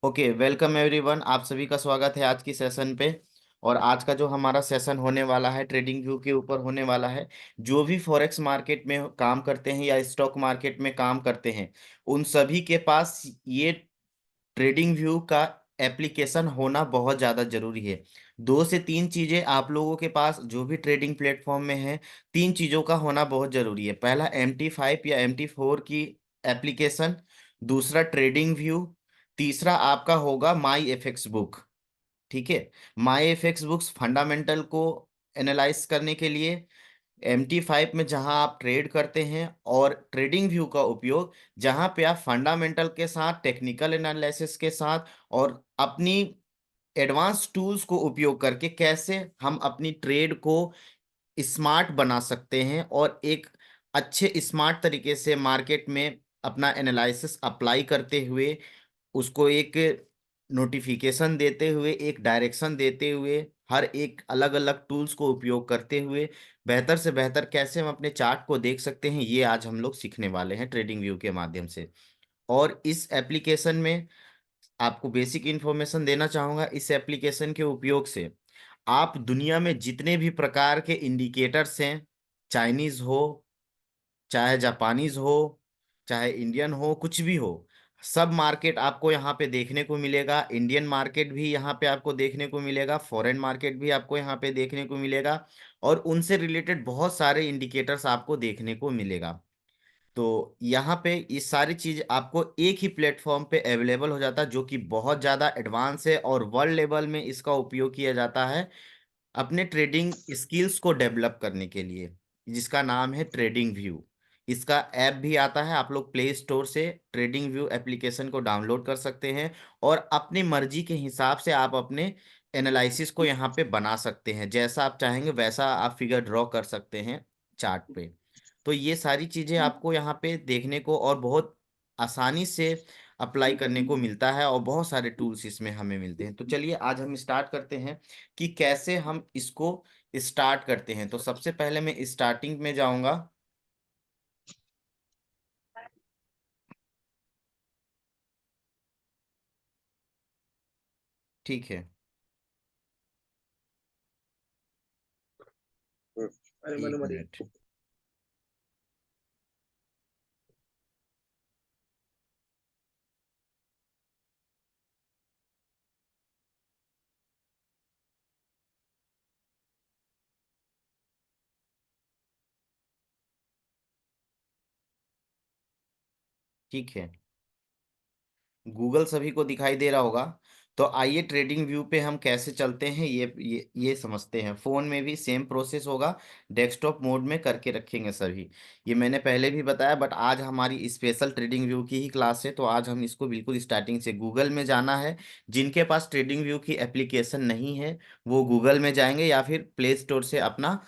Okay, welcome everyone. आप सभी का स्वागत है आज की सेशन पे। और आज का जो हमारा सेशन होने वाला है ट्रेडिंग व्यू के ऊपर होने वाला है। जो भी फॉरेक्स मार्केट में काम करते हैं या स्टॉक मार्केट में काम करते हैं, उन सभी के पास ये ट्रेडिंग व्यू का एप्लीकेशन होना बहुत ज़्यादा जरूरी है। दो से तीन चीज़ें आप लोगों के पास जो भी ट्रेडिंग प्लेटफॉर्म में है, तीन चीज़ों का होना बहुत ज़रूरी है। पहला MT5 या MT4 की एप्लीकेशन, दूसरा ट्रेडिंग व्यू, तीसरा आपका होगा माई एफएक्स बुक। ठीक है। माई एफएक्स बुक्स फंडामेंटल को एनालाइज करने के लिए, MT5 में जहां आप ट्रेड करते हैं, और ट्रेडिंग व्यू का उपयोग जहां पे आप फंडामेंटल के साथ, टेक्निकल एनालिसिस के साथ और अपनी एडवांस टूल्स को उपयोग करके कैसे हम अपनी ट्रेड को स्मार्ट बना सकते हैं और एक अच्छे स्मार्ट तरीके से मार्केट में अपना एनालिसिस अप्लाई करते हुए, उसको एक नोटिफिकेशन देते हुए, एक डायरेक्शन देते हुए, हर एक अलग अलग टूल्स को उपयोग करते हुए बेहतर से बेहतर कैसे हम अपने चार्ट को देख सकते हैं, ये आज हम लोग सीखने वाले हैं ट्रेडिंग व्यू के माध्यम से। और इस एप्लीकेशन में आपको बेसिक इंफॉर्मेशन देना चाहूंगा। इस एप्लीकेशन के उपयोग से आप दुनिया में जितने भी प्रकार के इंडिकेटर्स हैं, चाइनीज हो, चाहे जापानीज हो, चाहे इंडियन हो, कुछ भी हो, सब मार्केट आपको यहाँ पे देखने को मिलेगा। इंडियन मार्केट भी यहाँ पे आपको देखने को मिलेगा, फॉरेन मार्केट भी आपको यहाँ पे देखने को मिलेगा, और उनसे रिलेटेड बहुत सारे इंडिकेटर्स आपको देखने को मिलेगा। तो यहाँ पे ये सारी चीज आपको एक ही प्लेटफॉर्म पे अवेलेबल हो जाता है, जो कि बहुत ज़्यादा एडवांस है और वर्ल्ड लेवल में इसका उपयोग किया जाता है अपने ट्रेडिंग स्किल्स को डेवलप करने के लिए, जिसका नाम है ट्रेडिंग व्यू। इसका ऐप भी आता है, आप लोग प्ले स्टोर से ट्रेडिंग व्यू एप्लीकेशन को डाउनलोड कर सकते हैं और अपनी मर्जी के हिसाब से आप अपने एनालिसिस को यहाँ पे बना सकते हैं। जैसा आप चाहेंगे वैसा आप फिगर ड्रॉ कर सकते हैं चार्ट पे। तो ये सारी चीजें आपको यहाँ पे देखने को और बहुत आसानी से अप्लाई करने को मिलता है, और बहुत सारे टूल्स इसमें हमें मिलते हैं। तो चलिए आज हम स्टार्ट करते हैं कि कैसे हम इसको स्टार्ट करते हैं। तो सबसे पहले मैं स्टार्टिंग में जाऊंगा। ठीक है, अरे मनु एक मरी। मिनट। ठीक है, गूगल सभी को दिखाई दे रहा होगा। तो आइए ट्रेडिंग व्यू पे हम कैसे चलते हैं ये समझते हैं। फोन में भी सेम प्रोसेस होगा, डेस्कटॉप मोड में करके रखेंगे सभी। ये मैंने पहले भी बताया, बट आज हमारी स्पेशल ट्रेडिंग व्यू की ही क्लास है, तो आज हम इसको बिल्कुल स्टार्टिंग से गूगल में जाना है। जिनके पास ट्रेडिंग व्यू की एप्लीकेशन नहीं है, वो गूगल में जाएंगे या फिर प्ले स्टोर से अपना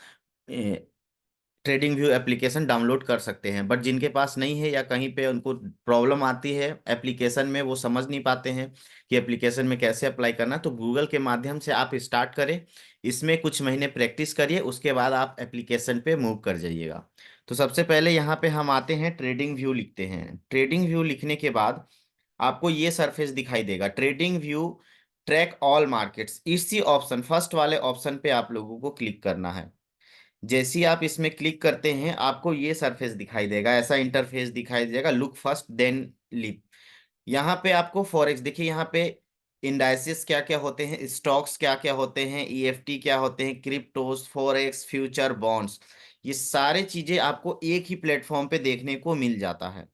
ट्रेडिंग व्यू एप्लीकेशन डाउनलोड कर सकते हैं। बट जिनके पास नहीं है या कहीं पे उनको प्रॉब्लम आती है एप्लीकेशन में, वो समझ नहीं पाते हैं कि एप्लीकेशन में कैसे अप्लाई करना, तो गूगल के माध्यम से आप स्टार्ट करें। इसमें कुछ महीने प्रैक्टिस करिए, उसके बाद आप एप्लीकेशन पे मूव कर जाइएगा। तो सबसे पहले यहाँ पे हम आते हैं, ट्रेडिंग व्यू लिखते हैं। ट्रेडिंग व्यू लिखने के बाद आपको ये सरफेस दिखाई देगा, trading view track all markets. इसी ऑप्शन, फर्स्ट वाले ऑप्शन पे आप लोगों को क्लिक करना है। जैसे ही आप इसमें क्लिक करते हैं, आपको ये सरफेस दिखाई देगा, ऐसा इंटरफेस दिखाई देगा, लुक फर्स्ट देन लीप। यहाँ पे आपको फॉरेक्स देखिए, यहाँ पे इंडाइसिस क्या क्या होते हैं, स्टॉक्स क्या क्या होते हैं, EFT क्या होते हैं, क्रिप्टोस, फॉरेक्स, फ्यूचर, बॉन्ड्स, ये सारे चीजें आपको एक ही प्लेटफॉर्म पे देखने को मिल जाता है।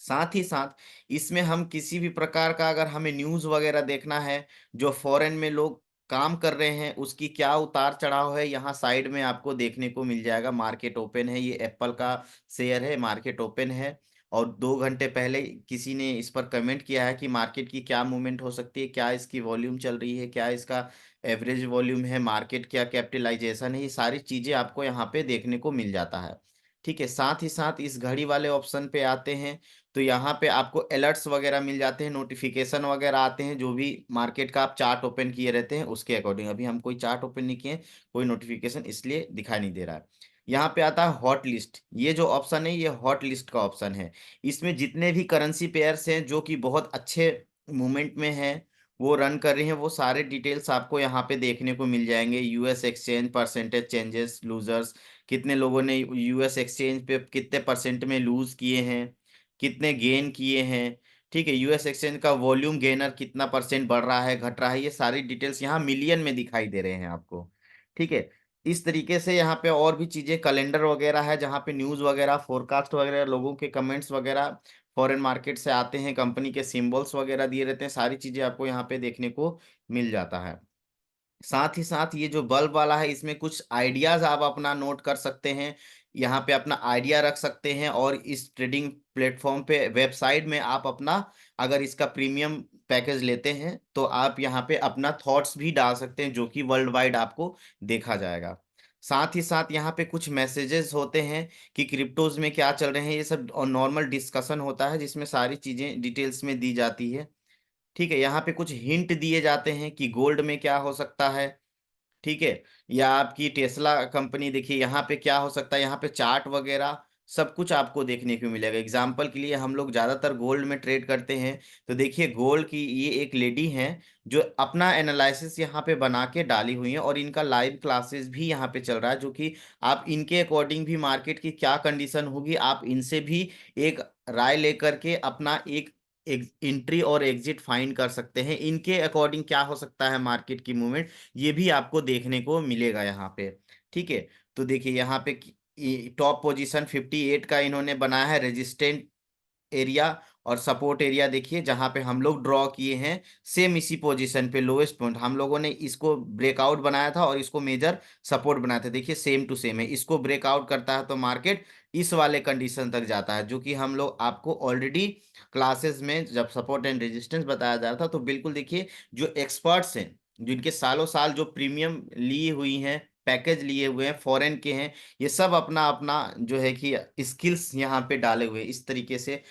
साथ ही साथ इसमें हम किसी भी प्रकार का, अगर हमें न्यूज़ वगैरह देखना है, जो फॉरेन में लोग काम कर रहे हैं उसकी क्या उतार चढ़ाव है, यहाँ साइड में आपको देखने को मिल जाएगा। मार्केट ओपन है, ये एप्पल का शेयर है, मार्केट ओपन है। और 2 घंटे पहले किसी ने इस पर कमेंट किया है कि मार्केट की क्या मूवमेंट हो सकती है, क्या इसकी वॉल्यूम चल रही है, क्या इसका एवरेज वॉल्यूम है, मार्केट क्या कैपिटलाइजेशन है, ये सारी चीज़ें आपको यहाँ पे देखने को मिल जाता है। ठीक है, साथ ही साथ इस घड़ी वाले ऑप्शन पे आते हैं, तो यहाँ पे आपको अलर्ट्स वगैरह मिल जाते हैं, नोटिफिकेशन वगैरह आते हैं, जो भी मार्केट का आप चार्ट ओपन किए रहते हैं उसके अकॉर्डिंग। अभी हम कोई चार्ट ओपन नहीं किए, कोई नोटिफिकेशन इसलिए दिखाई नहीं दे रहा है। यहाँ पे आता है हॉट लिस्ट। ये जो ऑप्शन है, ये हॉट लिस्ट का ऑप्शन है। इसमें जितने भी करेंसी पेयर्स हैं जो कि बहुत अच्छे मूवमेंट में है, वो रन कर रही हैं, वो सारे डिटेल्स आपको यहाँ पे देखने को मिल जाएंगे। US exchange percentage changes, losers, कितने लोगों ने यूएस एक्सचेंज पे कितने परसेंट में लूज किए हैं, कितने गेन किए हैं। ठीक है, यूएस एक्सचेंज का वॉल्यूम गेनर कितना परसेंट बढ़ रहा है घट रहा है, ये सारी डिटेल्स यहाँ मिलियन में दिखाई दे रहे हैं आपको। ठीक है, इस तरीके से यहाँ पे और भी चीजें, कैलेंडर वगैरह है जहाँ पे न्यूज वगैरह, फोरकास्ट वगैरह, लोगों के कमेंट्स वगैरह फॉरेन मार्केट से आते हैं, कंपनी के सिंबल्स वगैरह दिए रहते हैं, सारी चीजें आपको यहाँ पे देखने को मिल जाता है। साथ ही साथ ये जो बल्ब वाला है, इसमें कुछ आइडियाज आप अपना नोट कर सकते हैं, यहाँ पे अपना आइडिया रख सकते हैं, और इस ट्रेडिंग प्लेटफॉर्म पे वेबसाइट में आप अपना, अगर इसका प्रीमियम पैकेज लेते हैं तो आप यहाँ पे अपना थॉट्स भी डाल सकते हैं, जो कि वर्ल्ड वाइड आपको देखा जाएगा। साथ ही साथ यहाँ पे कुछ मैसेजेस होते हैं कि क्रिप्टोज में क्या चल रहे हैं, ये सब, और नॉर्मल डिस्कशन होता है जिसमें सारी चीजें डिटेल्स में दी जाती है। ठीक है, यहाँ पे कुछ हिंट दिए जाते हैं कि गोल्ड में क्या हो सकता है। ठीक है, या आपकी टेस्ला कंपनी, देखिए यहाँ पे क्या हो सकता है, यहाँ पे चार्ट वगैरह सब कुछ आपको देखने को मिलेगा। एग्जाम्पल के लिए हम लोग ज्यादातर गोल्ड में ट्रेड करते हैं, तो देखिए गोल्ड की ये एक लेडी हैं जो अपना एनालिसिस यहाँ पे बना के डाली हुई है, और इनका लाइव क्लासेस भी यहाँ पे चल रहा है, जो कि आप इनके अकॉर्डिंग भी मार्केट की क्या कंडीशन होगी, आप इनसे भी एक राय लेकर के अपना एक एंट्री और एग्जिट फाइंड कर सकते हैं, इनके अकॉर्डिंग क्या हो सकता है मार्केट की मूवमेंट, ये भी आपको देखने को मिलेगा यहाँ पे। ठीक है, तो देखिए यहाँ पे टॉप पोजीशन 58 का इन्होंने बनाया है रेजिस्टेंट एरिया, और सपोर्ट एरिया देखिए जहां पे हम लोग ड्रॉ किए हैं, सेम इसी पोजीशन पे लोएस्ट पॉइंट हम लोगों ने इसको ब्रेकआउट बनाया था, और इसको मेजर सपोर्ट बनाया था। देखिए सेम टू सेम है, इसको ब्रेकआउट करता है तो मार्केट इस वाले कंडीशन तक जाता है, जो कि हम लोग आपको ऑलरेडी क्लासेस में जब सपोर्ट एंड रेजिस्टेंस बताया जा रहा था, तो बिल्कुल देखिए जो एक्सपर्ट्स हैं, जिनके सालों साल जो प्रीमियम ली हुई हैं, पैकेज लिए हुए हैं, फॉरेन के हैं, ये सब अपना अपना जो है कि स्किल्स यहाँ पे डाले हुए हैं। इस तरीके से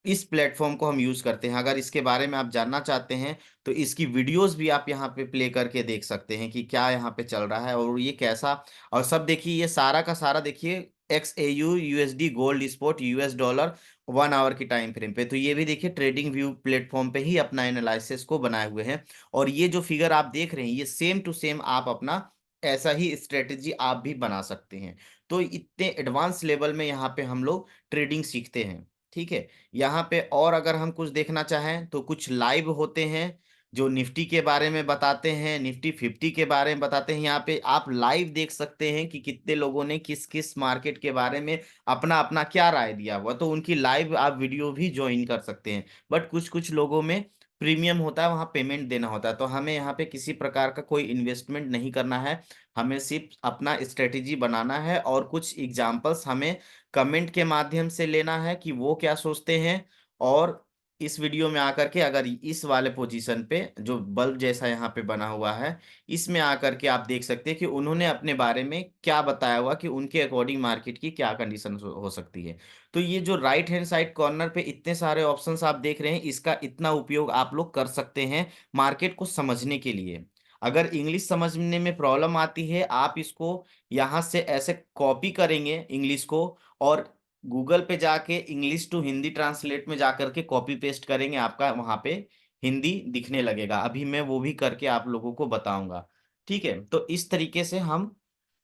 इस प्लेटफॉर्म को हम यूज करते हैं। अगर इसके बारे में आप जानना चाहते हैं तो इसकी वीडियोस भी आप यहाँ पे प्ले करके देख सकते हैं कि क्या यहाँ पे चल रहा है और ये कैसा, और सब देखिए ये सारा का सारा देखिए XAU USD gold spot US dollar 1 hour की टाइम फ्रेम पे, तो ये भी देखिए ट्रेडिंग व्यू प्लेटफॉर्म पे ही अपना एनालिसिस को बनाए हुए हैं। और ये जो फिगर आप देख रहे हैं ये सेम टू सेम आप अपना ऐसा ही स्ट्रेटेजी आप भी बना सकते हैं। तो इतने एडवांस लेवल में यहाँ पे हम लोग ट्रेडिंग सीखते हैं। ठीक है, यहाँ पे और अगर हम कुछ देखना चाहें तो कुछ लाइव होते हैं जो निफ्टी के बारे में बताते हैं, निफ्टी 50 के बारे में बताते हैं। यहाँ पे आप लाइव देख सकते हैं कि कितने लोगों ने किस किस मार्केट के बारे में अपना अपना क्या राय दिया हुआ, तो उनकी लाइव आप वीडियो भी ज्वाइन कर सकते हैं। बट कुछ कुछ लोगों में प्रीमियम होता है, वहाँ पेमेंट देना होता है, तो हमें यहाँ पे किसी प्रकार का कोई इन्वेस्टमेंट नहीं करना है, हमें सिर्फ अपना स्ट्रेटेजी बनाना है, और कुछ एग्जाम्पल्स हमें कमेंट के माध्यम से लेना है कि वो क्या सोचते हैं। और इस वीडियो में आकर के अगर इस वाले पोजीशन पे जो बल्ब जैसा यहाँ पे बना हुआ है, इसमें आकर के आप देख सकते हैं कि उन्होंने अपने बारे में क्या बताया हुआ कि उनके अकॉर्डिंग मार्केट की क्या कंडीशन हो सकती है। तो ये जो राइट हैंड साइड कॉर्नर पे इतने सारे ऑप्शंस आप देख रहे हैं, इसका इतना उपयोग आप लोग कर सकते हैं मार्केट को समझने के लिए। अगर इंग्लिश समझने में प्रॉब्लम आती है, आप इसको यहाँ से ऐसे कॉपी करेंगे इंग्लिश को, और गूगल पे जाके इंग्लिश टू हिंदी ट्रांसलेट में जाकर के कॉपी पेस्ट करेंगे, आपका वहां पे हिंदी दिखने लगेगा। अभी मैं वो भी करके आप लोगों को बताऊंगा। ठीक है, तो इस तरीके से हम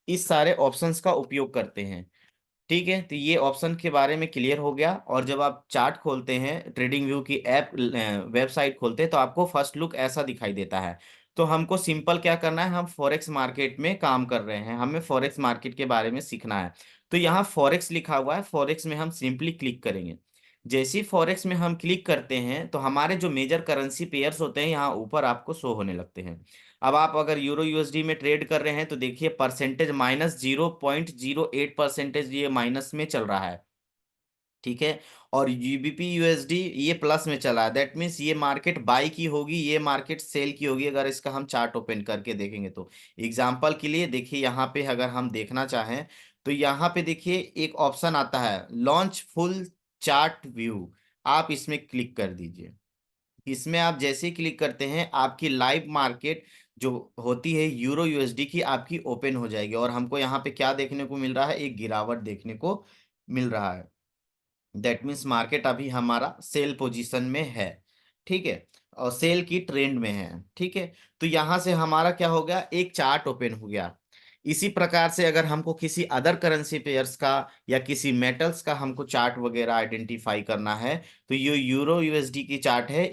इस सारे ऑप्शंस का उपयोग करते हैं। ठीक है, तो ये ऑप्शन के बारे में क्लियर हो गया। और जब आप चार्ट खोलते हैं, ट्रेडिंग व्यू की ऐप वेबसाइट खोलते हैं, तो आपको फर्स्ट लुक ऐसा दिखाई देता है। तो हमको सिंपल क्या करना है, हम फॉरेक्स मार्केट में काम कर रहे हैं, हमें फॉरेक्स मार्केट के बारे में सीखना है। तो यहाँ फॉरेक्स लिखा हुआ है, फॉरेक्स में हम सिंपली क्लिक करेंगे। जैसे ही फॉरेक्स में हम क्लिक करते हैं तो हमारे जो मेजर करेंसी पेयर्स होते हैं यहाँ ऊपर आपको शो होने लगते हैं। अब आप अगर यूरो यूएसडी में ट्रेड कर रहे हैं तो देखिए परसेंटेज -0.08% ये माइनस में चल रहा है। ठीक है, और जीबीपी यूएसडी ये प्लस में चला है, दैट मीन्स ये मार्केट बाई की होगी, ये मार्केट सेल की होगी। अगर इसका हम चार्ट ओपन करके देखेंगे तो एग्जांपल के लिए देखिए यहाँ पे अगर हम देखना चाहें तो यहाँ पे देखिए एक ऑप्शन आता है लॉन्च फुल चार्ट व्यू, आप इसमें क्लिक कर दीजिए। इसमें आप जैसे ही क्लिक करते हैं आपकी लाइव मार्केट जो होती है यूरो यूएसडी की, आपकी ओपन हो जाएगी, और हमको यहाँ पे क्या देखने को मिल रहा है, एक गिरावट देखने को मिल रहा है। दैट मीन्स मार्केट अभी हमारा सेल पोजीशन में है। ठीक है, और सेल की ट्रेंड में है। ठीक है, तो यहां से हमारा क्या हो गया, एक चार्ट ओपन हो गया। इसी प्रकार से अगर हमको किसी अदर करेंसी पेयर्स का या किसी मेटल्स का हमको चार्ट वगैरह आइडेंटिफाई करना है, तो ये यूरो यूएसडी की चार्ट है।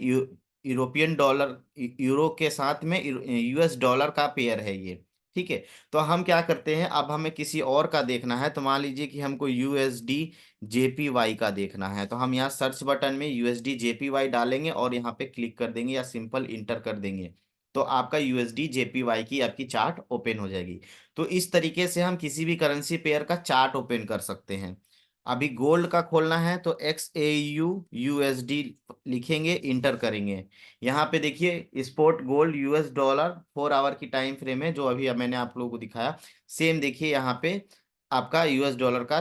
यूरोपियन डॉलर, यूरो के साथ में यूएस डॉलर का पेयर है ये। ठीक है, तो हम क्या करते हैं, अब हमें किसी और का देखना है, तो मान लीजिए कि हमको यूएसडी जेपीवाई का देखना है, तो हम यहाँ सर्च बटन में यूएसडी जेपीवाई डालेंगे और यहाँ पे क्लिक कर देंगे या सिंपल इंटर कर देंगे, तो आपका यूएसडी जेपीवाई की आपकी चार्ट ओपन हो जाएगी। तो इस तरीके से हम किसी भी करेंसी पेयर का चार्ट ओपन कर सकते हैं। अभी गोल्ड का खोलना है तो XAU USD लिखेंगे, इंटर करेंगे। यहाँ पे देखिए spot gold US dollar 4 hour की टाइम फ्रेम है, जो अभी मैंने आप लोगों को दिखाया। सेम देखिए यहाँ पे आपका यूएस डॉलर का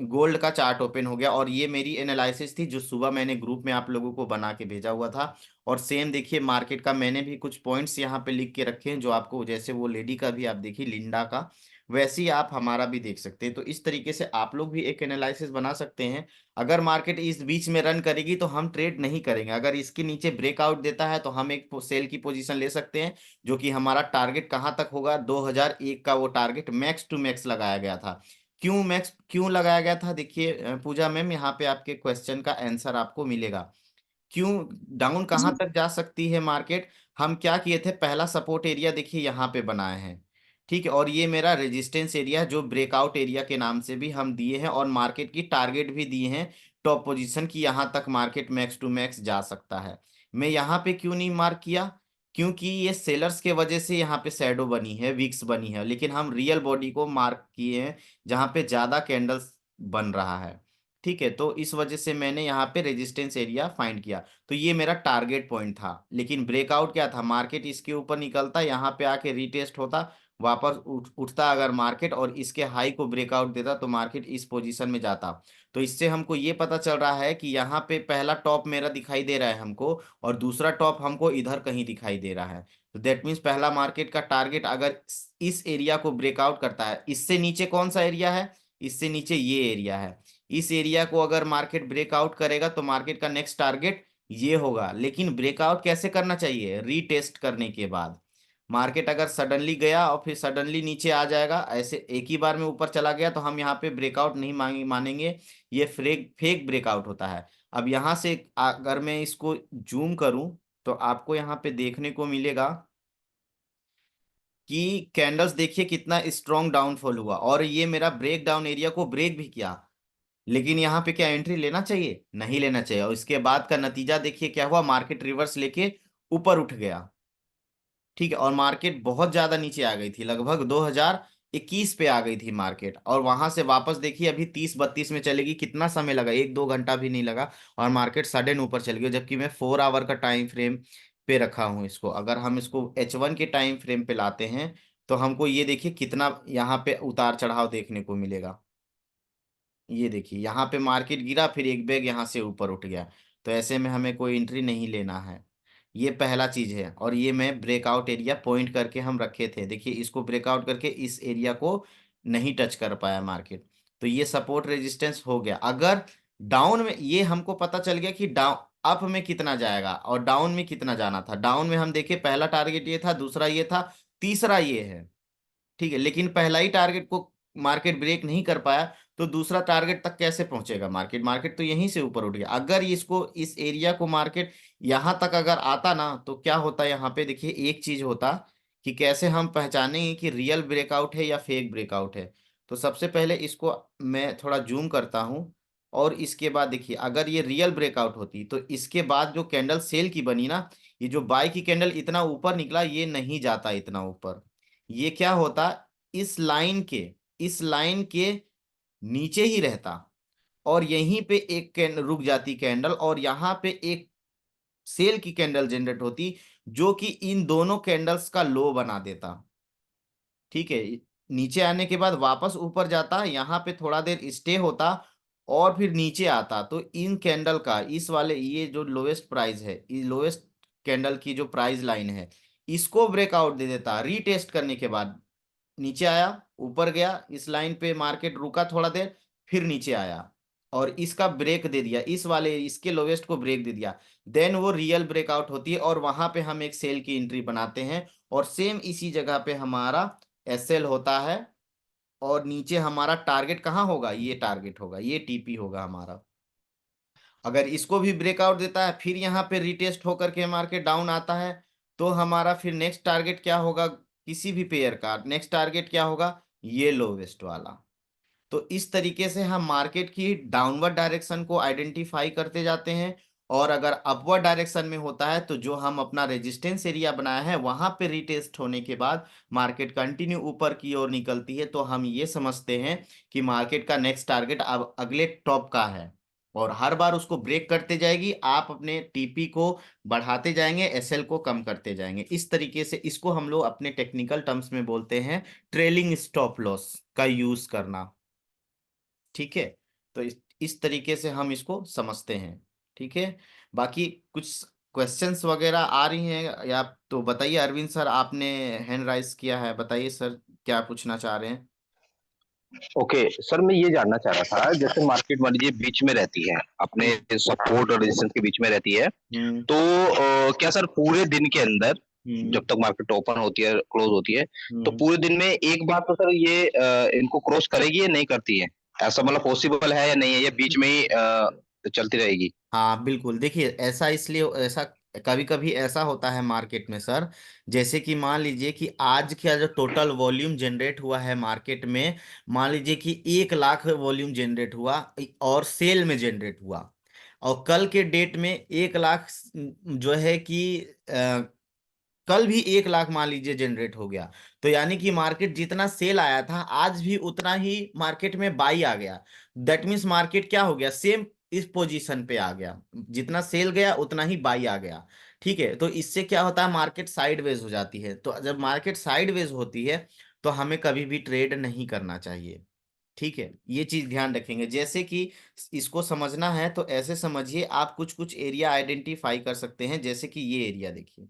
गोल्ड का चार्ट ओपन हो गया, और ये मेरी एनालिसिस थी जो सुबह मैंने ग्रुप में आप लोगों को बना के भेजा हुआ था। और सेम देखिए मार्केट का मैंने भी कुछ पॉइंट्स यहाँ पे लिख के रखे हैं, जो आपको जैसे वो लेडी का भी आप देखिए लिंडा का, वैसे ही आप हमारा भी देख सकते हैं। तो इस तरीके से आप लोग भी एक एनालिसिस बना सकते हैं। अगर मार्केट इस बीच में रन करेगी तो हम ट्रेड नहीं करेंगे, अगर इसके नीचे ब्रेकआउट देता है तो हम एक सेल की पोजीशन ले सकते हैं, जो कि हमारा टारगेट कहाँ तक होगा, 2001 का वो टारगेट मैक्स टू मैक्स लगाया गया था। क्यों मैक्स क्यों लगाया गया था, देखिए पूजा मैम यहाँ पे आपके क्वेश्चन का आंसर आपको मिलेगा। क्यों डाउन कहाँ जी। तक जा सकती है मार्केट, हम क्या किए थे, पहला सपोर्ट एरिया देखिए यहाँ पे बनाए हैं। ठीक है, और ये मेरा रेजिस्टेंस एरिया जो ब्रेकआउट एरिया के नाम से भी हम दिए हैं, और मार्केट की टारगेट भी दिए हैं टॉप पोजीशन की, यहाँ तक मार्केट मैक्स टू मैक्स जा सकता है। मैं यहाँ पे क्यों नहीं मार्क किया, क्योंकि ये सेलर्स के वजह से यहाँ पे शैडो बनी है, विक्स बनी है, लेकिन हम रियल बॉडी को मार्क किए हैं जहाँ पे ज्यादा कैंडल्स बन रहा है। ठीक है, तो इस वजह से मैंने यहाँ पे रेजिस्टेंस एरिया फाइंड किया, तो ये मेरा टारगेट पॉइंट था। लेकिन ब्रेकआउट क्या था, मार्केट इसके ऊपर निकलता, यहाँ पे आके रीटेस्ट होता, वापस उठता अगर मार्केट, और इसके हाई को ब्रेकआउट देता तो मार्केट इस पोजीशन में जाता। तो इससे हमको ये पता चल रहा है कि यहाँ पे पहला टॉप मेरा दिखाई दे रहा है हमको, और दूसरा टॉप हमको इधर कहीं दिखाई दे रहा है। तो दैट मीन्स पहला मार्केट का टारगेट अगर इस एरिया को ब्रेकआउट करता है, इससे नीचे कौन सा एरिया है, इससे नीचे ये एरिया है, इस एरिया को अगर मार्केट ब्रेकआउट करेगा तो मार्केट का नेक्स्ट टारगेट ये होगा। लेकिन ब्रेकआउट कैसे करना चाहिए, रीटेस्ट करने के बाद। मार्केट अगर सडनली गया और फिर सडनली नीचे आ जाएगा, ऐसे एक ही बार में ऊपर चला गया, तो हम यहाँ पे ब्रेकआउट नहीं मानेंगे, ये फेक फेक ब्रेकआउट होता है। अब यहाँ से अगर मैं इसको जूम करूं, तो आपको यहाँ पे देखने को मिलेगा कि कैंडल्स देखिए कितना स्ट्रॉन्ग डाउनफॉल हुआ, और ये मेरा ब्रेक डाउन एरिया को ब्रेक भी किया। लेकिन यहाँ पे क्या एंट्री लेना चाहिए, नहीं लेना चाहिए, और इसके बाद का नतीजा देखिए क्या हुआ, मार्केट रिवर्स लेके ऊपर उठ गया। ठीक है, और मार्केट बहुत ज्यादा नीचे आ गई थी, लगभग 2021 पे आ गई थी मार्केट, और वहां से वापस देखिए अभी 30-32 में चलेगी, कितना समय लगा, 1-2 घंटा भी नहीं लगा, और मार्केट सडन ऊपर चल गई। जबकि मैं 4 आवर का टाइम फ्रेम पे रखा हूँ इसको, अगर हम इसको H1 के टाइम फ्रेम पे लाते हैं, तो हमको ये देखिए कितना यहाँ पे उतार चढ़ाव देखने को मिलेगा। ये देखिए यहाँ पे मार्केट गिरा, फिर एक बैग यहाँ से ऊपर उठ गया। तो ऐसे में हमें कोई एंट्री नहीं लेना है, ये पहला चीज है। और ये मैं ब्रेकआउट एरिया पॉइंट करके हम रखे थे, देखिए इसको ब्रेकआउट करके इस एरिया को नहीं टच कर पाया मार्केट, तो ये सपोर्ट रेजिस्टेंस हो गया। अगर डाउन में ये हमको पता चल गया कि डाउन अप में कितना जाएगा और डाउन में कितना जाना था। डाउन में हम देखे पहला टारगेट ये था, दूसरा ये था, तीसरा ये है। ठीक है, लेकिन पहला ही टारगेट को मार्केट ब्रेक नहीं कर पाया, तो दूसरा टारगेट तक कैसे पहुंचेगा मार्केट, मार्केट तो यहीं से ऊपर उठ गया। अगर इसको इस एरिया को मार्केट यहां तक अगर आता ना, तो क्या होता है यहाँ पे देखिए एक चीज होता, कि कैसे हम पहचानेंगे कि रियल ब्रेकआउट है या फेक ब्रेकआउट है। तो सबसे पहले इसको मैं थोड़ा जूम करता हूं, और इसके बाद देखिए अगर ये रियल ब्रेकआउट होती, तो इसके बाद जो कैंडल सेल की बनी ना, ये जो बाय की कैंडल इतना ऊपर निकला, ये नहीं जाता इतना ऊपर, ये क्या होता, इस लाइन के इस लाइन के नीचे ही रहता, और यहीं पे एक कैंडल रुक जाती कैंडल, और यहाँ पे एक सेल की कैंडल जनरेट होती, जो कि इन दोनों कैंडल्स का लो बना देता। ठीक है, नीचे आने के बाद वापस ऊपर जाता, यहाँ पे थोड़ा देर स्टे होता, और फिर नीचे आता, तो इन कैंडल का इस वाले ये जो लोएस्ट प्राइस है, ये लोएस्ट कैंडल की जो प्राइस लाइन है, इसको ब्रेकआउट दे देता रीटेस्ट करने के बाद। नीचे आया, ऊपर गया, इस लाइन पे मार्केट रुका थोड़ा देर, फिर नीचे आया, और इसका ब्रेक दे दिया, इस वाले इसके लोवेस्ट को ब्रेक दे दिया, देन वो रियल ब्रेकआउट होती है और वहां पे हम एक सेल की एंट्री बनाते हैं। और सेम इसी जगह पे हमारा एसएल होता है, और नीचे हमारा टारगेट कहाँ होगा, ये टारगेट होगा, ये टीपी होगा हमारा। अगर इसको भी ब्रेकआउट देता है, फिर यहाँ पे रिटेस्ट होकर के मार्केट डाउन आता है, तो हमारा फिर नेक्स्ट टारगेट क्या होगा, किसी भी पेयर का नेक्स्ट टारगेट क्या होगा, ये लोवेस्ट वाला। तो इस तरीके से हम मार्केट की डाउनवर्ड डायरेक्शन को आइडेंटिफाई करते जाते हैं। और अगर अपवर्ड डायरेक्शन में होता है तो जो हम अपना रेजिस्टेंस एरिया बनाया है वहां पे रिटेस्ट होने के बाद मार्केट कंटिन्यू ऊपर की ओर निकलती है, तो हम ये समझते हैं कि मार्केट का नेक्स्ट टारगेट अब अगले टॉप का है। और हर बार उसको ब्रेक करते जाएगी, आप अपने टीपी को बढ़ाते जाएंगे, एसएल को कम करते जाएंगे। इस तरीके से इसको हम लोग अपने टेक्निकल टर्म्स में बोलते हैं ट्रेलिंग स्टॉप लॉस का यूज करना। ठीक है, तो इस तरीके से हम इसको समझते हैं। ठीक है, बाकी कुछ क्वेश्चंस वगैरह आ रही हैं या तो बताइए। अरविंद सर, आपने हैंड राइज किया है, बताइए सर क्या पूछना चाह रहे हैं। ओके सर, मैं ये जानना चाह रहा था, जैसे मार्केट मान लीजिए बीच में रहती है, अपने हम्म सपोर्ट और रेजिस्टेंस के बीच में रहती है, हम्म तो क्या सर पूरे दिन के अंदर, हम्म जब तक मार्केट ओपन होती है क्लोज होती है, तो हम्म। पूरे दिन में एक बार तो सर ये इनको क्रॉस करेगी या नहीं करती है? ऐसा मतलब पॉसिबल है या नहीं है, या बीच में ही चलती रहेगी? हाँ बिल्कुल, देखिए ऐसा इसलिए ऐसा कभी कभी ऐसा होता है मार्केट में सर, जैसे कि मान लीजिए कि आज का जो टोटल वॉल्यूम जनरेट हुआ है मार्केट में, मान लीजिए कि 1 लाख वॉल्यूम जनरेट हुआ और सेल में जनरेट हुआ, और कल के डेट में 1 लाख जो है कि कल भी 1 लाख मान लीजिए जनरेट हो गया। तो यानी कि मार्केट जितना सेल आया था आज भी उतना ही मार्केट में बाई आ गया। दैट मीन्स मार्केट क्या हो गया, सेम इस पोजीशन पे आ गया, जितना सेल गया उतना ही बाई आ गया। ठीक है, तो इससे क्या होता है, मार्केट साइडवेज हो जाती है। तो जब मार्केट साइडवेज होती है तो हमें कभी भी ट्रेड नहीं करना चाहिए। ठीक है, ये चीज ध्यान रखेंगे। जैसे कि इसको समझना है तो ऐसे समझिए, आप कुछ कुछ एरिया आइडेंटिफाई कर सकते हैं। जैसे कि ये एरिया देखिए,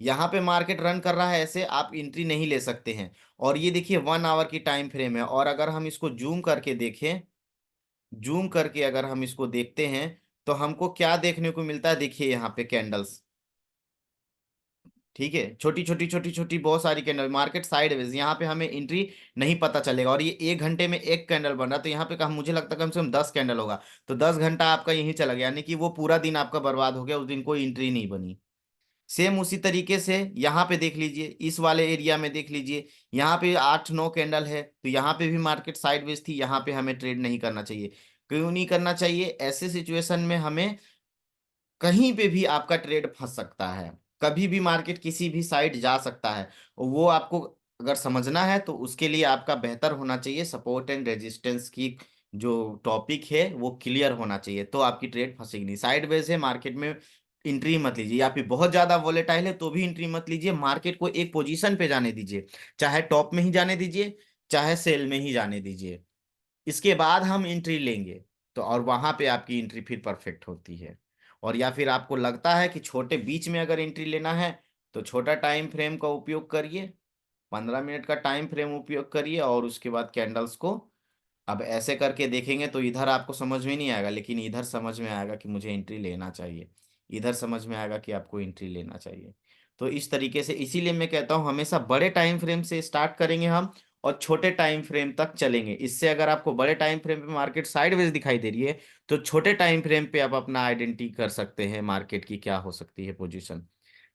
यहाँ पे मार्केट रन कर रहा है, ऐसे आप एंट्री नहीं ले सकते हैं। और ये देखिए 1 आवर की टाइम फ्रेम है, और अगर हम इसको जूम करके देखें, जूम करके अगर हम इसको देखते हैं तो हमको क्या देखने को मिलता है, देखिए यहाँ पे कैंडल्स। ठीक है, छोटी छोटी छोटी छोटी बहुत सारी कैंडल, मार्केट साइडवेज, यहाँ पे हमें एंट्री नहीं पता चलेगा। और ये 1 घंटे में एक कैंडल बन रहा है, तो यहाँ पे मुझे लगता है कम से कम 10 कैंडल होगा। तो 10 घंटा आपका यहीं चला गया, यानी कि वो पूरा दिन आपका बर्बाद हो गया, उस दिन कोई एंट्री नहीं बनी। सेम उसी तरीके से यहाँ पे देख लीजिए, इस वाले एरिया में देख लीजिए, यहाँ पे 8 9 कैंडल है, तो यहाँ पे भी मार्केट साइडवेज थी, यहाँ पे हमें ट्रेड नहीं करना चाहिए। क्यों नहीं करना चाहिए, ऐसे सिचुएशन में हमें कहीं पे भी आपका ट्रेड फंस सकता है, कभी भी मार्केट किसी भी साइड जा सकता है। वो आपको अगर समझना है तो उसके लिए आपका बेहतर होना चाहिए, सपोर्ट एंड रेजिस्टेंस की जो टॉपिक है वो क्लियर होना चाहिए, तो आपकी ट्रेड फंसेगी नहीं। साइडवेज है मार्केट में, एंट्री मत लीजिए, या फिर बहुत ज्यादा वोलेटाइल है तो भी एंट्री मत लीजिए। मार्केट को एक पोजीशन पे जाने दीजिए, चाहे टॉप में ही जाने दीजिए, चाहे सेल में ही जाने दीजिए, इसके बाद हम एंट्री लेंगे। तो और वहां पे आपकी एंट्री फिर परफेक्ट होती है। और या फिर आपको लगता है कि छोटे बीच में अगर एंट्री लेना है तो छोटा टाइम फ्रेम का उपयोग करिए, 15 मिनट का टाइम फ्रेम उपयोग करिए, और उसके बाद कैंडल्स को अब ऐसे करके देखेंगे तो इधर आपको समझ में नहीं आएगा, लेकिन इधर समझ में आएगा कि मुझे एंट्री लेना चाहिए, इधर समझ में आएगा कि आपको एंट्री लेना चाहिए। तो इस तरीके से, इसीलिए मैं कहता हूं हमेशा बड़े टाइम फ्रेम से स्टार्ट करेंगे हम, और छोटे टाइम फ्रेम तक चलेंगे। इससे अगर आपको बड़े टाइम फ्रेम पे मार्केट साइडवेज दिखाई दे रही है तो छोटे टाइम फ्रेम पे आप अपना आइडेंटिटी कर सकते हैं मार्केट की क्या हो सकती है पोजीशन।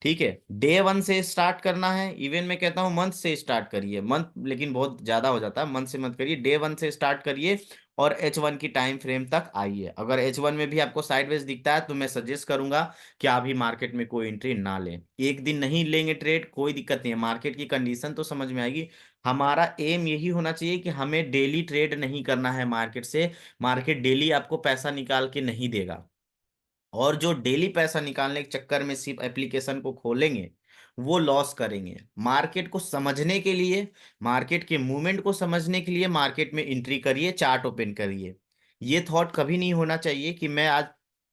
ठीक है, डे 1 से स्टार्ट करना है, इवन मैं कहता हूँ मंथ से स्टार्ट करिए, मंथ लेकिन बहुत ज्यादा हो जाता है, मंथ से मत करिए, डे 1 से स्टार्ट करिए और H1 की टाइम फ्रेम तक आइए। अगर H1 में भी आपको साइडवेज दिखता है तो मैं सजेस्ट करूंगा कि अभी मार्केट में कोई एंट्री ना लें। एक दिन नहीं लेंगे ट्रेड, कोई दिक्कत नहीं है, मार्केट की कंडीशन तो समझ में आएगी। हमारा एम यही होना चाहिए कि हमें डेली ट्रेड नहीं करना है मार्केट से, मार्केट डेली आपको पैसा निकाल के नहीं देगा। और जो डेली पैसा निकालने के चक्कर में सिर्फ एप्लीकेशन को खोलेंगे वो लॉस करेंगे। मार्केट को समझने के लिए, मार्केट के मूवमेंट को समझने के लिए मार्केट में एंट्री करिए, चार्ट ओपन करिए। ये थॉट कभी नहीं होना चाहिए कि मैं आज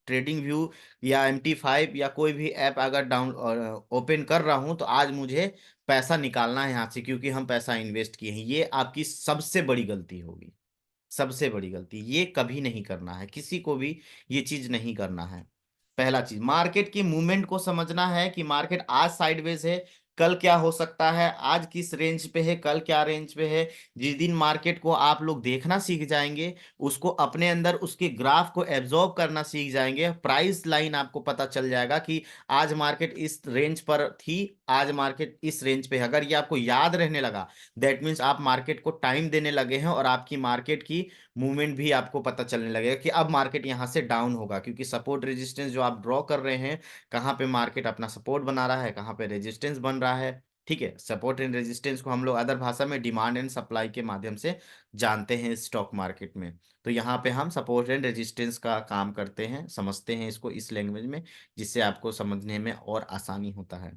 ट्रेडिंग व्यू या MT5 या कोई भी ऐप अगर डाउन ओपन कर रहा हूं तो आज मुझे पैसा निकालना है यहाँ से क्योंकि हम पैसा इन्वेस्ट किए हैं। ये आपकी सबसे बड़ी गलती होगी, सबसे बड़ी गलती ये कभी नहीं करना है, किसी को भी ये चीज नहीं करना है। पहला चीज, मार्केट की मूवमेंट को समझना है कि मार्केट आज साइडवेज है, कल क्या हो सकता है, आज किस रेंज पे है, कल क्या रेंज पे है। जिस दिन मार्केट को आप लोग देखना सीख जाएंगे, उसको अपने अंदर उसके ग्राफ को एब्जॉर्ब करना सीख जाएंगे, प्राइस लाइन आपको पता चल जाएगा कि आज मार्केट इस रेंज पर थी, आज मार्केट इस रेंज पे है। अगर ये आपको याद रहने लगा, दैट मीन्स आप मार्केट को टाइम देने लगे हैं और आपकी मार्केट की मूवमेंट भी आपको पता चलने लगेगा कि अब मार्केट यहाँ से डाउन होगा, क्योंकि सपोर्ट रेजिस्टेंस जो आप ड्रॉ कर रहे हैं, कहाँ पे मार्केट अपना सपोर्ट बना रहा है, कहाँ पे रेजिस्टेंस बन रहा है। ठीक है, सपोर्ट एंड रेजिस्टेंस को हम लोग अदर भाषा में डिमांड एंड सप्लाई के माध्यम से जानते हैं स्टॉक मार्केट में। तो यहाँ पे हम सपोर्ट एंड रेजिस्टेंस का काम करते हैं, समझते हैं इसको इस लैंग्वेज में, जिससे आपको समझने में और आसानी होता है।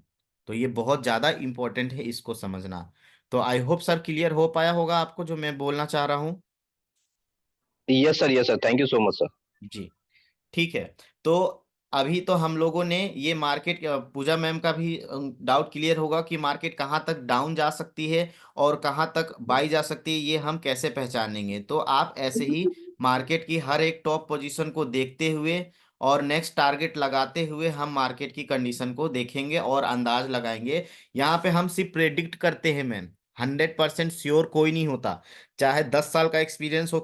तो ये बहुत ज़्यादा इंपॉर्टेंट है इसको समझना। तो आई होप सर क्लियर हो पाया होगा आपको जो मैं बोलना चाह रहा हूँ। Yes sir, thank you so much sir. जी, ठीक है। तो अभी तो हम लोगों ने ये मार्केट, पूजा मैम का भी डाउट क्लियर होगा कि मार्केट कहाँ तक डाउन जा सकती है और कहाँ तक बाई जा सकती है, ये हम कैसे पहचानेंगे। तो आप ऐसे ही मार्केट की हर एक टॉप पोजीशन को देखते हुए और नेक्स्ट टारगेट लगाते हुए हम मार्केट की कंडीशन को देखेंगे और अंदाज लगाएंगे। यहाँ पे हम सिर्फ प्रेडिक्ट करते हैं मैम, 100% श्योर कोई नहीं होता। चाहे 10 साल का एक्सपीरियंस हो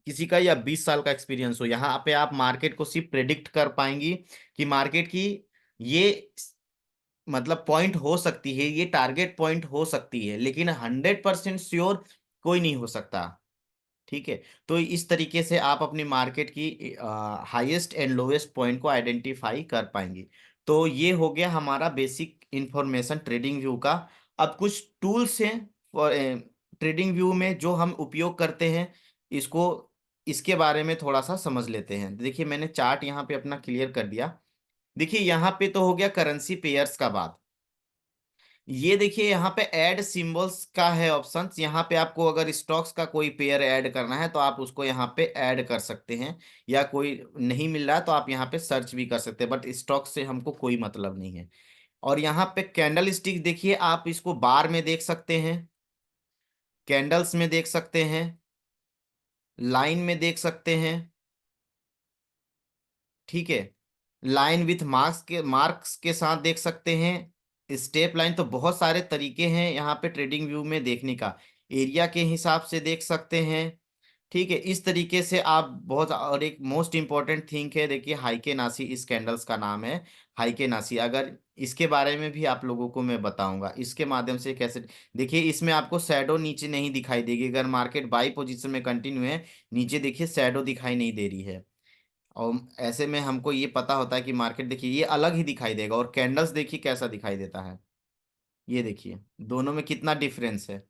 किसी का या 20 साल का एक्सपीरियंस हो, यहाँ पे आप मार्केट को सिर्फ प्रेडिक्ट कर पाएंगी कि मार्केट की ये मतलब पॉइंट हो सकती है, ये टारगेट पॉइंट हो सकती है, लेकिन 100% श्योर कोई नहीं हो सकता। ठीक है, तो इस तरीके से आप अपनी मार्केट की हाईएस्ट एंड लोएस्ट पॉइंट को आइडेंटिफाई कर पाएंगे। तो ये हो गया हमारा बेसिक इंफॉर्मेशन ट्रेडिंग व्यू का। अब कुछ टूल्स हैं ट्रेडिंग व्यू में जो हम उपयोग करते हैं, इसको इसके बारे में थोड़ा सा समझ लेते हैं। देखिए मैंने चार्ट यहाँ पे अपना क्लियर कर दिया। देखिए यहाँ पे तो हो गया करेंसी पेयर्स का बात। ये देखिए यहाँ पे ऐड सिंबल्स का है ऑप्शन, यहाँ पे आपको अगर स्टॉक्स का कोई पेयर ऐड करना है तो आप उसको यहाँ पे ऐड कर सकते हैं, या कोई नहीं मिल रहा है तो आप यहाँ पे सर्च भी कर सकते हैं, बट स्टॉक से हमको कोई मतलब नहीं है। और यहाँ पे कैंडल स्टिक देखिए, आप इसको बार में देख सकते हैं, कैंडल्स में देख सकते हैं, लाइन में देख सकते हैं। ठीक है, लाइन विथ मार्क्स के साथ देख सकते हैं, स्टेप लाइन, तो बहुत सारे तरीके हैं यहाँ पे ट्रेडिंग व्यू में देखने का। एरिया के हिसाब से देख सकते हैं। ठीक है, इस तरीके से आप बहुत, और एक मोस्ट इंपॉर्टेंट थिंग है, देखिए हाइके नासी इस कैंडल्स का नाम है, हाइके नासी। अगर इसके बारे में भी आप लोगों को मैं बताऊंगा इसके माध्यम से कैसे। देखिए इसमें आपको शैडो नीचे नहीं दिखाई देगी, अगर मार्केट बाई पोजीशन में कंटिन्यू है, नीचे देखिए शैडो दिखाई नहीं दे रही है। और ऐसे में हमको ये पता होता है कि मार्केट, देखिए ये अलग ही दिखाई देगा, और कैंडल्स देखिए कैसा दिखाई देता है, ये देखिए दोनों में कितना डिफरेंस है।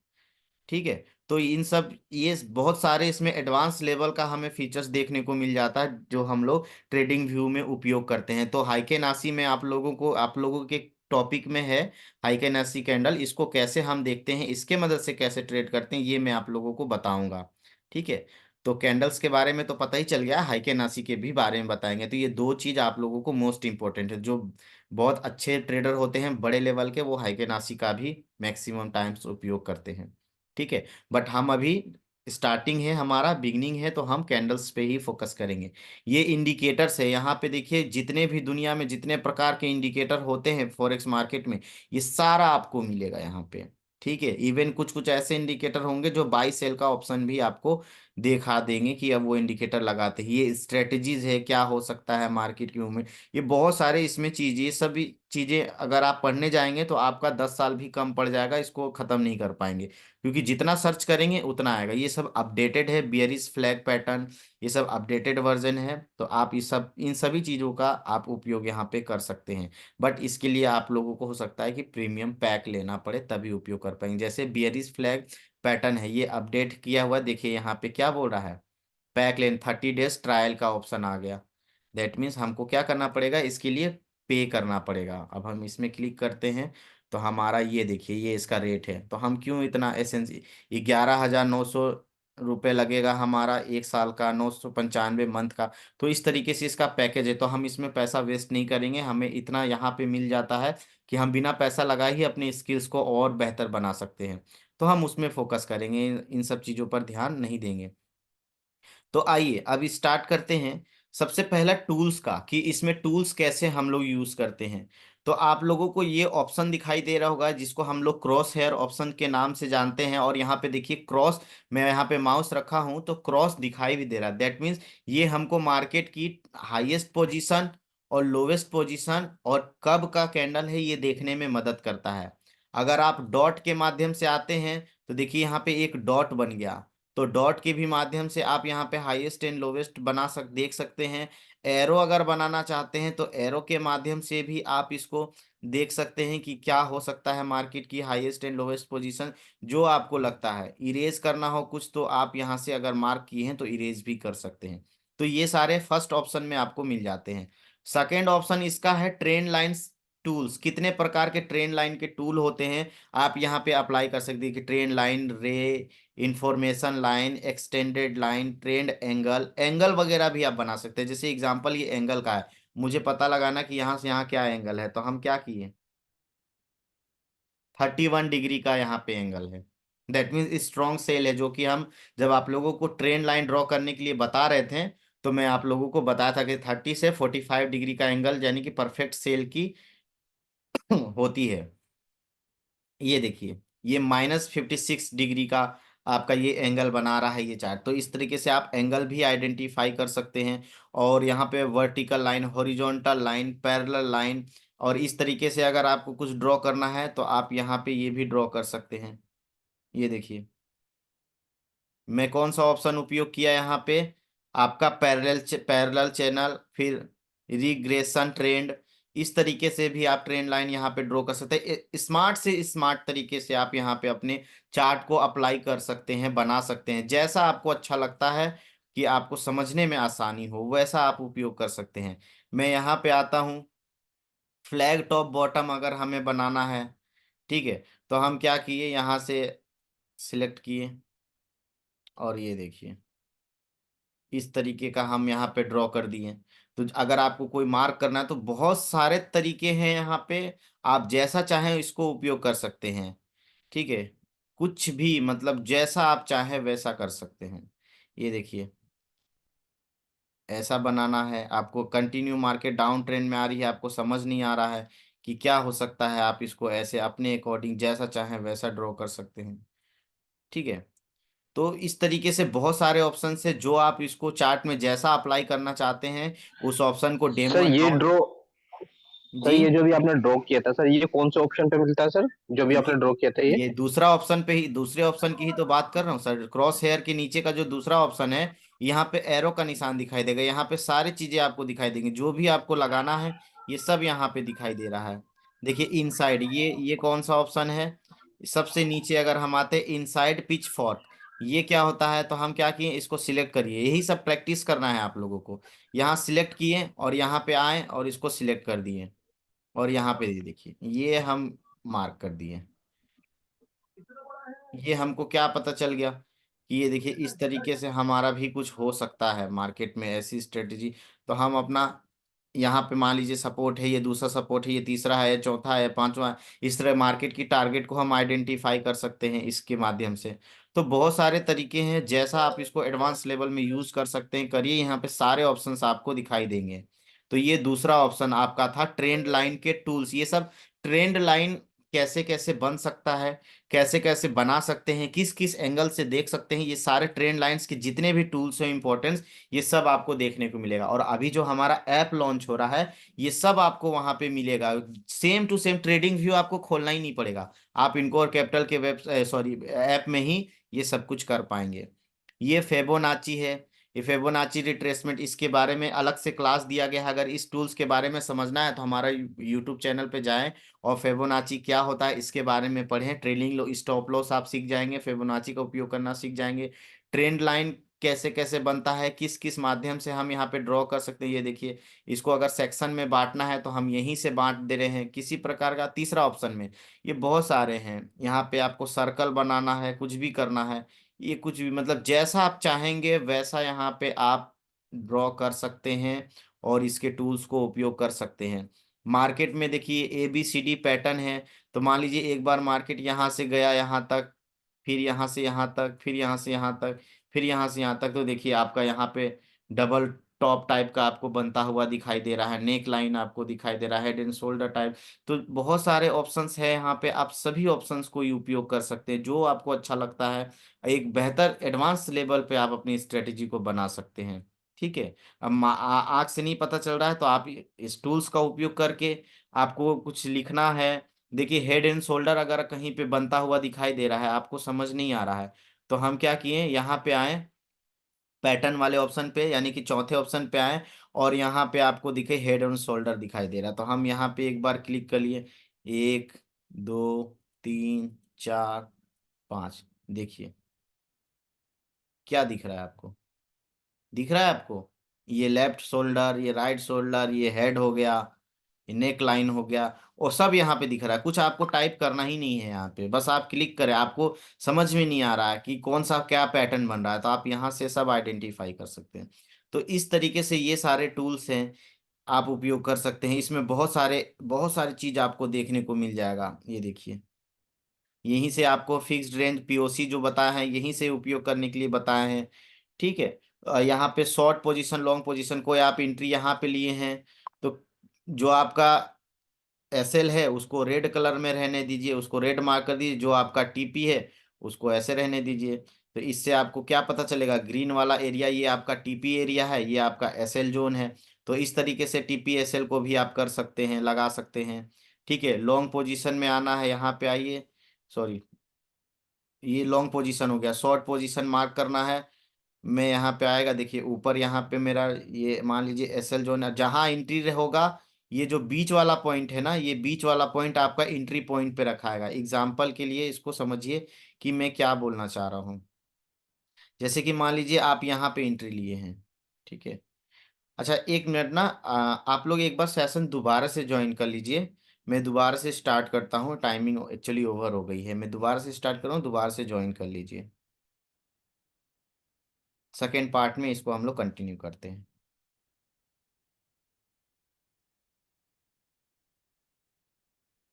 ठीक है, तो इन सब ये बहुत सारे इसमें एडवांस लेवल का हमें फीचर्स देखने को मिल जाता है जो हम लोग ट्रेडिंग व्यू में उपयोग करते हैं। तो हाइके नासी में आप लोगों के टॉपिक में है हाइके नासी कैंडल, इसको कैसे हम देखते हैं, इसके मदद से कैसे ट्रेड करते हैं, ये मैं आप लोगों को बताऊंगा। ठीक है, तो कैंडल्स के बारे में तो पता ही चल गया, हाइके नासी के भी बारे में बताएंगे। तो ये दो चीज आप लोगों को मोस्ट इंपॉर्टेंट है, जो बहुत अच्छे ट्रेडर होते हैं बड़े लेवल के, वो हाइके नासी का भी मैक्सिमम टाइम्स उपयोग करते हैं। ठीक है, बट हम अभी स्टार्टिंग है, हमारा बिगनिंग है, तो हम कैंडल्स पे ही फोकस करेंगे। ये इंडिकेटर्स है, यहाँ पे देखिए जितने भी दुनिया में जितने प्रकार के इंडिकेटर होते हैं फॉरेक्स मार्केट में, ये सारा आपको मिलेगा यहाँ पे। ठीक है, इवन कुछ कुछ ऐसे इंडिकेटर होंगे जो बाई सेल का ऑप्शन भी आपको दिखा देंगे कि अब वो इंडिकेटर लगाते हैं, ये स्ट्रेटजीज है, क्या हो सकता है मार्केट की मूवमेंट, ये बहुत सारे इसमें चीजें, ये सभी चीजें अगर आप पढ़ने जाएंगे तो आपका 10 साल भी कम पड़ जाएगा, इसको खत्म नहीं कर पाएंगे, क्योंकि जितना सर्च करेंगे उतना आएगा। ये सब अपडेटेड है, बियरिश फ्लैग पैटर्न, ये सब अपडेटेड वर्जन है, तो आप इस सब इन सभी चीज़ों का आप उपयोग यहाँ पे कर सकते हैं। बट इसके लिए आप लोगों को हो सकता है कि प्रीमियम पैक लेना पड़े तभी उपयोग कर पाएंगे। जैसे बियरिश फ्लैग पैटर्न है, ये अपडेट किया हुआ, देखिए यहाँ पे क्या बोल रहा है, पैक लेन 30 डेज ट्रायल का ऑप्शन आ गया। दैट मीन्स हमको क्या करना पड़ेगा, इसके लिए पे करना पड़ेगा। अब हम इसमें क्लिक करते हैं तो हमारा ये देखिए ये इसका रेट है, तो हम क्यों इतना एसेंस, 11,900 रुपये लगेगा हमारा 1 साल का, 995 मंथ का। तो इस तरीके से इसका पैकेज है, तो हम इसमें पैसा वेस्ट नहीं करेंगे, हमें इतना यहाँ पे मिल जाता है कि हम बिना पैसा लगाए ही अपने स्किल्स को और बेहतर बना सकते हैं। तो हम उसमें फोकस करेंगे, इन सब चीज़ों पर ध्यान नहीं देंगे। तो आइए अब स्टार्ट करते हैं। सबसे पहला टूल्स का, कि इसमें टूल्स कैसे हम लोग यूज करते हैं। तो आप लोगों को ये ऑप्शन दिखाई दे रहा होगा जिसको हम लोग क्रॉस हेयर ऑप्शन के नाम से जानते हैं, और यहाँ पे देखिए क्रॉस, मैं यहाँ पे माउस रखा हूँ तो क्रॉस दिखाई भी दे रहा है। दैट मीन्स ये हमको मार्केट की हाईएस्ट पोजीशन और लोवेस्ट पोजीशन और कब का कैंडल है ये देखने में मदद करता है। अगर आप डॉट के माध्यम से आते हैं तो देखिए यहाँ पे एक डॉट बन गया, तो डॉट के भी माध्यम से आप यहाँ पे हाईएस्ट एंड लोवेस्ट देख सकते हैं। एरो अगर बनाना चाहते हैं तो एरो के माध्यम से भी आप इसको देख सकते हैं कि क्या हो सकता है मार्केट की हाईएस्ट एंड लोवेस्ट पोजीशन, जो आपको लगता है। इरेज करना हो कुछ तो आप यहाँ से अगर मार्क किए हैं तो इरेज भी कर सकते हैं। तो ये सारे फर्स्ट ऑप्शन में आपको मिल जाते हैं। सेकेंड ऑप्शन इसका है ट्रेंड लाइंस टूल्स। कितने प्रकार के ट्रेंड लाइन के टूल होते हैं आप यहाँ पे अप्लाई कर सकते हैं, कि ट्रेंड लाइन, रे, information line, extended line, trend angle, angle वगैरह भी आप बना सकते हैं। जैसे एग्जांपल ये एंगल का है, मुझे पता लगाना कि यहाँ से यहाँ क्या एंगल है, तो हम क्या किए, 31 डिग्री का यहाँ पे एंगल है। दैट मीन्स स्ट्रॉन्ग सेल है, जो कि हम जब आप लोगों को ट्रेंड लाइन ड्रॉ करने के लिए बता रहे थे तो मैं आप लोगों को बताया था कि 30 से 45 डिग्री का एंगल यानी कि परफेक्ट सेल की होती है। ये देखिए, ये -56 डिग्री का आपका ये एंगल बना रहा है ये चार्ट। तो इस तरीके से आप एंगल भी आइडेंटिफाई कर सकते हैं। और यहाँ पे vertical line, horizontal line, parallel line, और इस तरीके से अगर आपको कुछ ड्रॉ करना है तो आप यहाँ पे ये भी ड्रॉ कर सकते हैं। ये देखिए, मैं कौन सा ऑप्शन उपयोग किया यहाँ पे, आपका पैरेलल चैनल, फिर रिग्रेशन ट्रेंड। इस तरीके से भी आप ट्रेंड लाइन यहाँ पे ड्रॉ कर सकते हैं। स्मार्ट से स्मार्ट तरीके से आप यहाँ पे अपने चार्ट को अप्लाई कर सकते हैं, बना सकते हैं, जैसा आपको अच्छा लगता है कि आपको समझने में आसानी हो वैसा आप उपयोग कर सकते हैं। मैं यहाँ पे आता हूँ, फ्लैग टॉप बॉटम अगर हमें बनाना है, ठीक है, तो हम क्या किए, यहाँ से सिलेक्ट किए और ये देखिए इस तरीके का हम यहाँ पे ड्रॉ कर दिए। तो अगर आपको कोई मार्क करना है तो बहुत सारे तरीके हैं यहाँ पे, आप जैसा चाहें इसको उपयोग कर सकते हैं। ठीक है, कुछ भी मतलब जैसा आप चाहें वैसा कर सकते हैं। ये देखिए, ऐसा बनाना है आपको, कंटिन्यू मार्केट डाउन ट्रेंड में आ रही है, आपको समझ नहीं आ रहा है कि क्या हो सकता है, आप इसको ऐसे अपने अकॉर्डिंग जैसा चाहें वैसा ड्रॉ कर सकते हैं। ठीक है, तो इस तरीके से बहुत सारे ऑप्शन है, जो आप इसको चार्ट में जैसा अप्लाई करना चाहते हैं उस ऑप्शन को डेमो सर ये अकाउंट। ड्रॉ सर जी, ये जो भी आपने ड्रॉ किया था सर, ये कौन से ऑप्शन पे मिलता है सर, जो भी आपने ये ड्रॉ किया था ये? ये दूसरा ऑप्शन पे ही, दूसरे ऑप्शन की ही तो बात कर रहा हूँ सर। क्रॉस हेयर के नीचे का जो दूसरा ऑप्शन है, यहाँ पे एरो का निशान दिखाई देगा, यहाँ पे सारी चीजें आपको दिखाई देंगी, जो भी आपको लगाना है ये सब यहाँ पे दिखाई दे रहा है। देखिए इनसाइड, ये कौन सा ऑप्शन है, सबसे नीचे अगर हम आते हैं इनसाइड पिच फॉर्क, ये क्या होता है, तो हम क्या किए, इसको सिलेक्ट करिए। यही सब प्रैक्टिस करना है आप लोगों को। यहाँ सिलेक्ट किए और यहाँ पे आए और इसको सिलेक्ट कर दिए, और यहाँ पे देखिए ये हम मार्क कर दिए। ये हमको क्या पता चल गया कि ये देखिए इस तरीके से हमारा भी कुछ हो सकता है मार्केट में ऐसी स्ट्रेटेजी। तो हम अपना यहाँ पे मान लीजिए सपोर्ट है, ये दूसरा सपोर्ट है, ये तीसरा है, चौथा है, पांचवा है, इस तरह मार्केट की टारगेट को हम आइडेंटिफाई कर सकते हैं इसके माध्यम से। तो बहुत सारे तरीके हैं, जैसा आप इसको एडवांस लेवल में यूज कर सकते हैं करिए, यहाँ पे सारे ऑप्शंस आपको दिखाई देंगे। तो ये दूसरा ऑप्शन आपका था ट्रेंड लाइन के टूल्स। ये सब ट्रेंड लाइन कैसे कैसे बन सकता है, कैसे कैसे बना सकते हैं, किस किस एंगल से देख सकते हैं, ये सारे ट्रेंड लाइंस के जितने भी टूल्स हैं इंपॉर्टेंस, ये सब आपको देखने को मिलेगा। और अभी जो हमारा ऐप लॉन्च हो रहा है ये सब आपको वहां पे मिलेगा, same to same trading view आपको खोलना ही नहीं पड़ेगा। आप इनको और कैपिटल के वेब सॉरी ऐप में ही ये सब कुछ कर पाएंगे। ये फेबोनाची है, ये फेबोनाची रिट्रेसमेंट, इसके बारे में अलग से क्लास दिया गया है। अगर इस टूल्स के बारे में समझना है तो हमारा यूट्यूब चैनल पे जाएं और फेबोनाची क्या होता है इसके बारे में पढ़ें। ट्रेलिंग लो, स्टॉप लॉस आप सीख जाएंगे, फेबोनाची का उपयोग करना सीख जाएंगे, ट्रेंड लाइन कैसे कैसे बनता है, किस किस माध्यम से हम यहाँ पे ड्रॉ कर सकते हैं। ये देखिए, इसको अगर सेक्शन में बांटना है तो हम यहीं से बांट दे रहे हैं किसी प्रकार का, तीसरा ऑप्शन में। ये बहुत सारे हैं, यहाँ पे आपको सर्कल बनाना है, कुछ भी करना है, ये कुछ भी मतलब जैसा आप चाहेंगे वैसा यहाँ पे आप ड्रॉ कर सकते हैं और इसके टूल्स को उपयोग कर सकते हैं। मार्केट में देखिए ABCD पैटर्न है। तो मान लीजिए एक बार मार्केट यहाँ से गया यहाँ तक, फिर यहाँ से यहाँ तक, फिर यहाँ से यहाँ तक, फिर यहाँ से यहाँ तक तो देखिए आपका यहाँ पे डबल टॉप टाइप का आपको बनता हुआ दिखाई दे रहा है, नेक लाइन आपको दिखाई दे रहा है, हेड एंड शोल्डर टाइप। तो बहुत सारे ऑप्शंस है यहाँ पे, आप सभी ऑप्शंस को ही उपयोग कर सकते हैं, जो आपको अच्छा लगता है। एक बेहतर एडवांस लेवल पे आप अपनी स्ट्रेटेजी को बना सकते हैं। ठीक है। अब आँख से नहीं पता चल रहा है तो आप इस टूल्स का उपयोग करके आपको कुछ लिखना है। देखिए हेड एंड शोल्डर अगर कहीं पे बनता हुआ दिखाई दे रहा है, आपको समझ नहीं आ रहा है, तो हम क्या किए, यहाँ पे आए पैटर्न वाले ऑप्शन पे, यानी कि चौथे ऑप्शन पे आए, और यहाँ पे आपको दिखे हेड एंड शोल्डर दिखाई दे रहा है, तो हम यहाँ पे एक बार क्लिक कर लिए। एक, दो, तीन, चार, पाँच। देखिए क्या दिख रहा है आपको, दिख रहा है आपको, ये लेफ्ट शोल्डर, ये राइट शोल्डर, ये हेड हो गया, ये नेक लाइन हो गया, और सब यहाँ पे दिख रहा है। कुछ आपको टाइप करना ही नहीं है यहाँ पे, बस आप क्लिक करें। आपको समझ में नहीं आ रहा है कि कौन सा क्या पैटर्न बन रहा है, तो आप यहाँ से सब आइडेंटिफाई कर सकते हैं। तो इस तरीके से ये सारे टूल्स हैं, आप उपयोग कर सकते हैं। इसमें बहुत सारी चीज आपको देखने को मिल जाएगा। ये देखिए, यहीं से आपको फिक्स्ड रेंज पीओसी जो बताया है, यहीं से उपयोग करने के लिए बताए हैं। ठीक है। यहाँ पे शॉर्ट पोजीशन, लॉन्ग पोजीशन, कोई आप एंट्री यहाँ पे लिए हैं, तो जो आपका एसएल है उसको रेड कलर में रहने दीजिए, उसको रेड मार्क कर दीजिए। जो आपका टीपी है उसको ऐसे रहने दीजिए। तो इससे आपको क्या पता चलेगा, ग्रीन वाला एरिया ये आपका टीपी एरिया है, ये आपका एसएल जोन है। तो इस तरीके से टीपी एसएल को भी आप कर सकते हैं, लगा सकते हैं। ठीक है। लॉन्ग पोजीशन में आना है, यहाँ पे आइए। सॉरी, ये लॉन्ग पोजीशन हो गया। शॉर्ट पोजीशन मार्क करना है, मैं यहाँ पे आएगा, देखिए ऊपर यहाँ पे मेरा ये मान लीजिए एसएल जोन है, जहाँ एंट्री होगा, ये जो बीच वाला पॉइंट है ना, ये बीच वाला पॉइंट आपका एंट्री पॉइंट पे रखा है। एग्जाम्पल के लिए इसको समझिए कि मैं क्या बोलना चाह रहा हूँ। जैसे कि मान लीजिए आप यहाँ पे एंट्री लिए हैं। ठीक है। अच्छा एक मिनट ना, आप लोग एक बार सेशन दोबारा से ज्वाइन कर लीजिए। मैं दोबारा से स्टार्ट करता हूँ, टाइमिंग एक्चुअली ओवर हो गई है। मैं दोबारा से स्टार्ट कर रहा हूँ, दोबारा से ज्वाइन कर लीजिए। सेकेंड पार्ट में इसको हम लोग कंटिन्यू करते हैं।